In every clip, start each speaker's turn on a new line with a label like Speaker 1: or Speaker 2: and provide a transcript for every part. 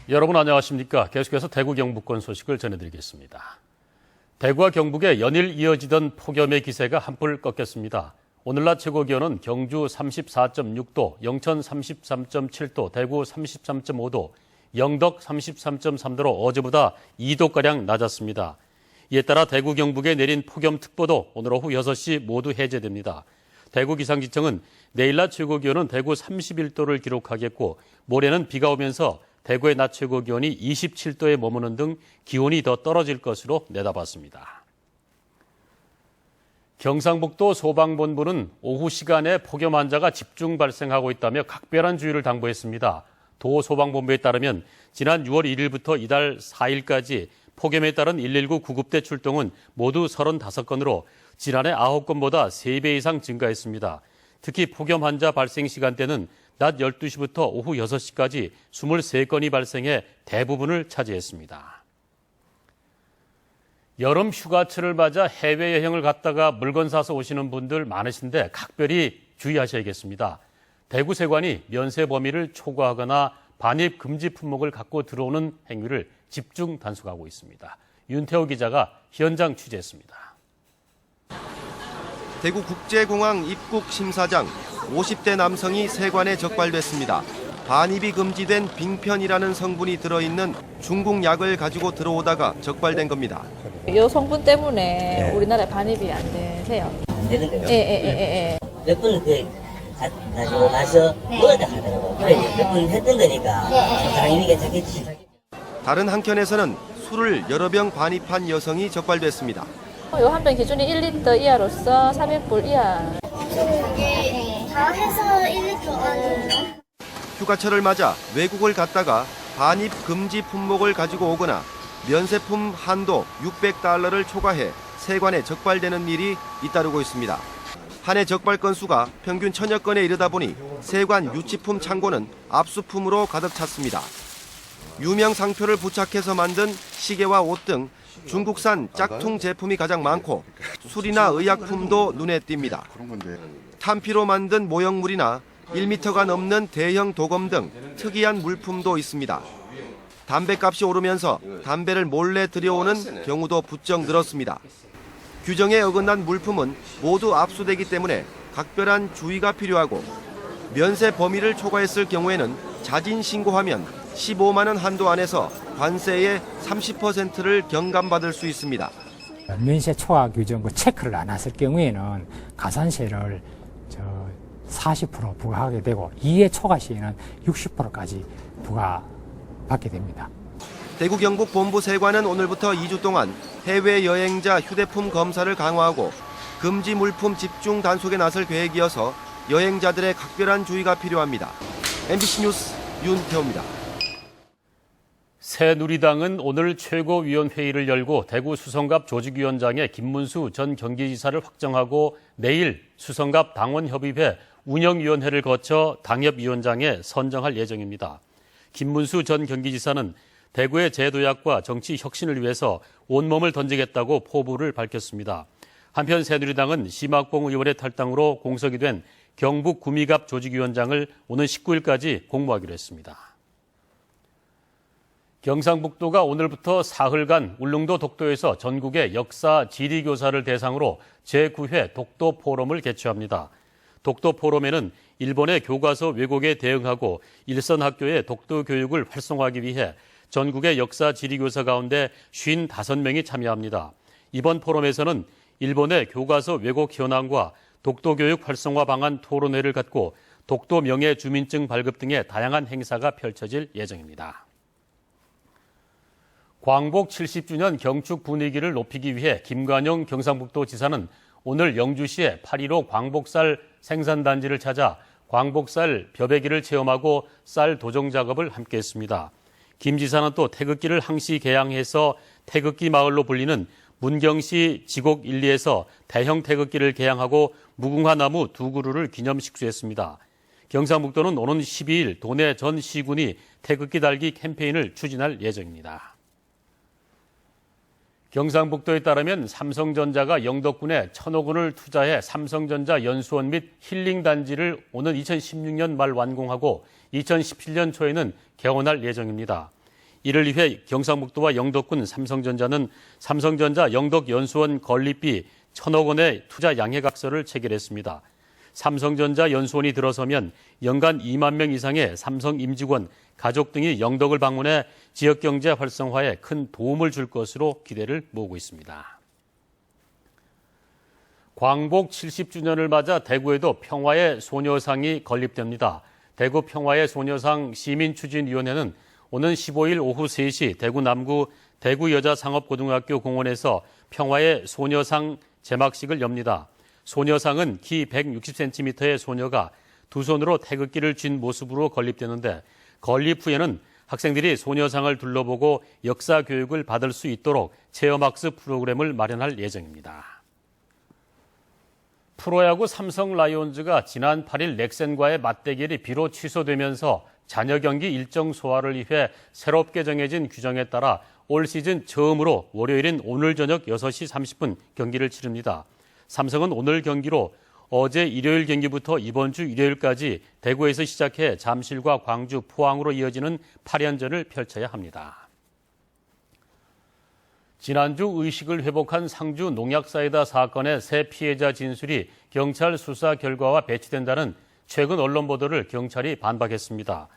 Speaker 1: 여러분 안녕하십니까? 계속해서 대구 경북권 소식을 전해드리겠습니다. 대구와 경북에 연일 이어지던 폭염의 기세가 한풀 꺾였습니다. 오늘 낮 최고기온은 경주 34.6도, 영천 33.7도, 대구 33.5도, 영덕 33.3도로 어제보다 2도가량 낮았습니다. 이에 따라 대구 경북에 내린 폭염특보도 오늘 오후 6시 모두 해제됩니다. 대구기상지청은 내일 낮 최고기온은 대구 31도를 기록하겠고 모레는 비가 오면서 대구의 낮 최고기온이 27도에 머무는 등 기온이 더 떨어질 것으로 내다봤습니다. 경상북도 소방본부는 오후 시간에 폭염 환자가 집중 발생하고 있다며 각별한 주의를 당부했습니다. 도 소방본부에 따르면 지난 6월 1일부터 이달 4일까지 폭염에 따른 119 구급대 출동은 모두 35건으로 지난해 9건보다 3배 이상 증가했습니다. 특히 폭염 환자 발생 시간대는 낮 12시부터 오후 6시까지 23건이 발생해 대부분을 차지했습니다. 여름 휴가철을 맞아 해외여행을 갔다가 물건 사서 오시는 분들 많으신데 각별히 주의하셔야겠습니다. 대구세관이 면세 범위를 초과하거나 반입 금지 품목을 갖고 들어오는 행위를 집중 단속하고 있습니다. 윤태호 기자가 현장 취재했습니다.
Speaker 2: 대구국제공항 입국 심사장 50대 남성이 세관에 적발됐습니다. 반입이 금지된 빙편이라는 성분이 들어있는 중국 약을 가지고 들어오다가 적발된 겁니다.
Speaker 3: 이 성분 때문에 우리나라에 반입이 안 되세요.
Speaker 4: 안 되는 거요?
Speaker 3: 예.
Speaker 4: 몇 번 가지고 가서 먹었다 하더라고. 그래, 몇 번 했던 거니까 당연히 괜찮겠지.
Speaker 2: 다른 한켠에서는 술을 여러 병 반입한 여성이 적발됐습니다.
Speaker 3: 이 한 병 기준이 1리터 이하로서 400불 이하.
Speaker 5: 다 해서 1리터.
Speaker 2: 휴가철을 맞아 외국을 갔다가 반입 금지 품목을 가지고 오거나 면세품 한도 600달러를 초과해 세관에 적발되는 일이 잇따르고 있습니다. 한 해 적발 건수가 평균 1000여 건에 이르다 보니 세관 유치품 창고는 압수품으로 가득 찼습니다. 유명 상표를 부착해서 만든 시계와 옷 등 중국산 짝퉁 제품이 가장 많고 술이나 의약품도 눈에 띕니다. 탄피로 만든 모형물이나 1m가 넘는 대형 도검 등 특이한 물품도 있습니다. 담배값이 오르면서 담배를 몰래 들여오는 경우도 부쩍 늘었습니다. 규정에 어긋난 물품은 모두 압수되기 때문에 각별한 주의가 필요하고 면세 범위를 초과했을 경우에는 자진 신고하면 15만 원 한도 안에서 관세의 30%를 경감받을 수 있습니다.
Speaker 6: 면세 초과 규정 체크를 안 했을 경우에는 가산세를 40% 부과하게 되고 2회 초과 시에는 60%까지 부과받게 됩니다.
Speaker 2: 대구 경북 본부 세관은 오늘부터 2주 동안 해외여행자 휴대폰 검사를 강화하고 금지 물품 집중 단속에 나설 계획이어서 여행자들의 각별한 주의가 필요합니다. MBC 뉴스 윤태호입니다.
Speaker 1: 새누리당은 오늘 최고위원회의를 열고 대구 수성갑 조직위원장에 김문수 전 경기지사를 확정하고 내일 수성갑 당원협의회 운영위원회를 거쳐 당협위원장에 선정할 예정입니다. 김문수 전 경기지사는 대구의 제도약과 정치 혁신을 위해서 온몸을 던지겠다고 포부를 밝혔습니다. 한편 새누리당은 심학봉 의원의 탈당으로 공석이 된 경북 구미갑 조직위원장을 오는 19일까지 공모하기로 했습니다. 경상북도가 오늘부터 사흘간 울릉도 독도에서 전국의 역사 지리교사를 대상으로 제9회 독도 포럼을 개최합니다. 독도 포럼에는 일본의 교과서 왜곡에 대응하고 일선 학교의 독도 교육을 활성화하기 위해 전국의 역사 지리교사 가운데 55명이 참여합니다. 이번 포럼에서는 일본의 교과서 왜곡 현황과 독도 교육 활성화 방안 토론회를 갖고 독도 명예 주민증 발급 등의 다양한 행사가 펼쳐질 예정입니다. 광복 70주년 경축 분위기를 높이기 위해 김관용 경상북도 지사는 오늘 영주시의 8.15 광복살 생산단지를 찾아 광복살 벼베기를 체험하고 쌀 도정 작업을 함께했습니다. 김 지사는 또 태극기를 항시 개양해서 태극기 마을로 불리는 문경시 지곡 1리에서 대형 태극기를 개양하고 무궁화 나무 2그루를 기념 식수했습니다. 경상북도는 오는 12일 도내 전 시군이 태극기 달기 캠페인을 추진할 예정입니다. 경상북도에 따르면 삼성전자가 영덕군에 1,000억 원을 투자해 삼성전자 연수원 및 힐링단지를 오는 2016년 말 완공하고 2017년 초에는 개원할 예정입니다. 이를 위해 경상북도와 영덕군 삼성전자는 삼성전자 영덕연수원 건립비 1,000억 원의 투자 양해각서를 체결했습니다. 삼성전자 연수원이 들어서면 연간 2만 명 이상의 삼성 임직원, 가족 등이 영덕을 방문해 지역경제 활성화에 큰 도움을 줄 것으로 기대를 모으고 있습니다. 광복 70주년을 맞아 대구에도 평화의 소녀상이 건립됩니다. 대구 평화의 소녀상 시민추진위원회는 오는 15일 오후 3시 대구 남구 대구여자상업고등학교 공원에서 평화의 소녀상 제막식을 엽니다. 소녀상은 키 160cm의 소녀가 두 손으로 태극기를 쥔 모습으로 건립되는데 건립 후에는 학생들이 소녀상을 둘러보고 역사 교육을 받을 수 있도록 체험학습 프로그램을 마련할 예정입니다. 프로야구 삼성 라이온즈가 지난 8일 넥센과의 맞대결이 비로 취소되면서 잔여 경기 일정 소화를 위해 새롭게 정해진 규정에 따라 올 시즌 처음으로 월요일인 오늘 저녁 6시 30분 경기를 치릅니다. 삼성은 오늘 경기로 어제 일요일 경기부터 이번 주 일요일까지 대구에서 시작해 잠실과 광주, 포항으로 이어지는 8연전을 펼쳐야 합니다. 지난주 의식을 회복한 상주 농약사이다 사건의 새 피해자 진술이 경찰 수사 결과와 배치된다는 최근 언론 보도를 경찰이 반박했습니다.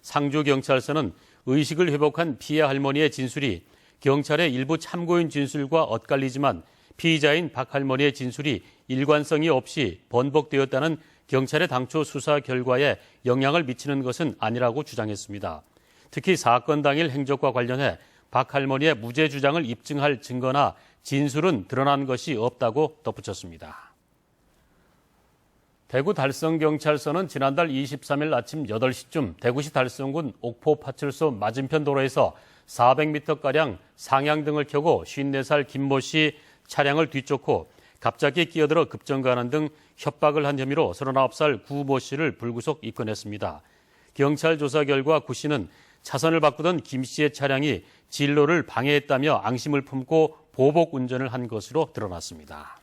Speaker 1: 상주경찰서는 의식을 회복한 피해 할머니의 진술이 경찰의 일부 참고인 진술과 엇갈리지만 피의자인 박 할머니의 진술이 일관성이 없이 번복되었다는 경찰의 당초 수사 결과에 영향을 미치는 것은 아니라고 주장했습니다. 특히 사건 당일 행적과 관련해 박 할머니의 무죄 주장을 입증할 증거나 진술은 드러난 것이 없다고 덧붙였습니다. 대구 달성경찰서는 지난달 23일 아침 8시쯤 대구시 달성군 옥포파출소 맞은편 도로에서 400m가량 상향등을 켜고 54살 김모 씨 차량을 뒤쫓고 갑자기 끼어들어 급정거하는 등 협박을 한 혐의로 39살 구 모 씨를 불구속 입건했습니다. 경찰 조사 결과 구 씨는 차선을 바꾸던 김 씨의 차량이 진로를 방해했다며 앙심을 품고 보복 운전을 한 것으로 드러났습니다.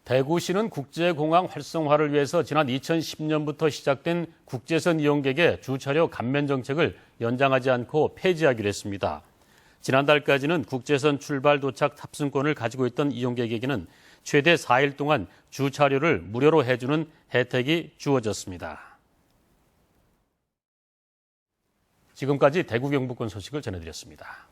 Speaker 1: 대구시는 국제공항 활성화를 위해서 지난 2010년부터 시작된 국제선 이용객의 주차료 감면 정책을 연장하지 않고 폐지하기로 했습니다. 지난달까지는 국제선 출발 도착 탑승권을 가지고 있던 이용객에게는 최대 4일 동안 주차료를 무료로 해주는 혜택이 주어졌습니다. 지금까지 대구 경북권 소식을 전해드렸습니다.